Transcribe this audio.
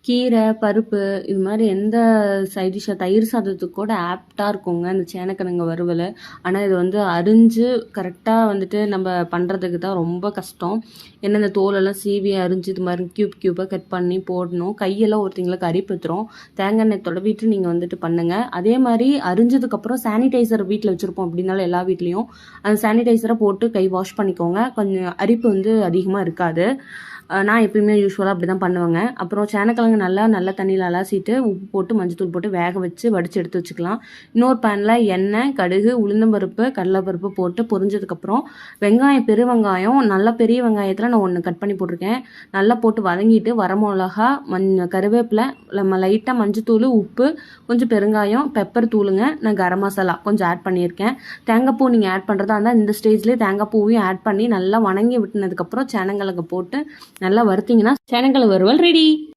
கீரை, பருப்பு இது மாதிரி எந்த சைட் டிஷ்ஷாக தயிர் சாதத்துக்கு கூட ஆப்டாக இருக்குங்க இந்த சேனக்கிழங்கு வறுவல். ஆனால் இது வந்து அரிஞ்சு கரெக்டாக வந்துட்டு நம்ம பண்ணுறதுக்கு தான் ரொம்ப கஷ்டம். ஏன்னா இந்த தோலெல்லாம் சீவி அரிஞ்சு இது மாதிரி க்யூபாக கட் பண்ணி போடணும். கையெல்லாம் ஒருத்தங்களுக்கு அரிப்பத்துரும். தேங்காய் எண்ணெய் தடவிட்டு நீங்கள் வந்துட்டு பண்ணுங்கள். அதே மாதிரி அரிஞ்சதுக்கப்புறம் சானிடைசர் வீட்டில் வச்சுருப்போம் அப்படின்னாலும் எல்லா வீட்லேயும் அந்த சானிடைசரை போட்டு கை வாஷ் பண்ணிக்கோங்க. கொஞ்சம் அரிப்பு வந்து அதிகமாக இருக்காது. நான் எப்பயுமே யூஸ்வலாக அப்படி தான் பண்ணுவேங்க. அப்புறம் சேனக்கிழங்கு நல்ல தண்ணியில் அலசிட்டு உப்பு போட்டு மஞ்சத்தூள் போட்டு வேக வச்சு வடித்து எடுத்து வச்சுக்கலாம். இன்னொரு பேனில் எண்ணெய், கடுகு, உளுந்தம்பருப்பு, கடலைப்பருப்பு போட்டு பொரிஞ்சதுக்கப்புறம் வெங்காயம், பெருவெங்காயம் நல்ல பெரிய வெங்காயத்தில் நான் ஒன்று கட் பண்ணி போட்டிருக்கேன். நல்லா போட்டு வதங்கிட்டு வரமிளகா, கருவேப்பிலை, நம்ம லைட்டாக மஞ்சத்தூள், உப்பு, கொஞ்சம் பெருங்காயம், பெப்பர் தூளுங்க, நான் கரம் மசாலா கொஞ்சம் ஆட் பண்ணியிருக்கேன். தேங்காய் பூ நீங்கள் ஆட் பண்ணுறதா இருந்தால் இந்த ஸ்டேஜ்லேயே தேங்காய் பூவையும் ஆட் பண்ணி நல்லா வணங்கி விட்டுனதுக்கப்புறம் சேனங்கிழங்கு போட்டு நல்லா வறுத்தீங்கன்னா சேனக்கிழங்கு வறுவல் ரெடி.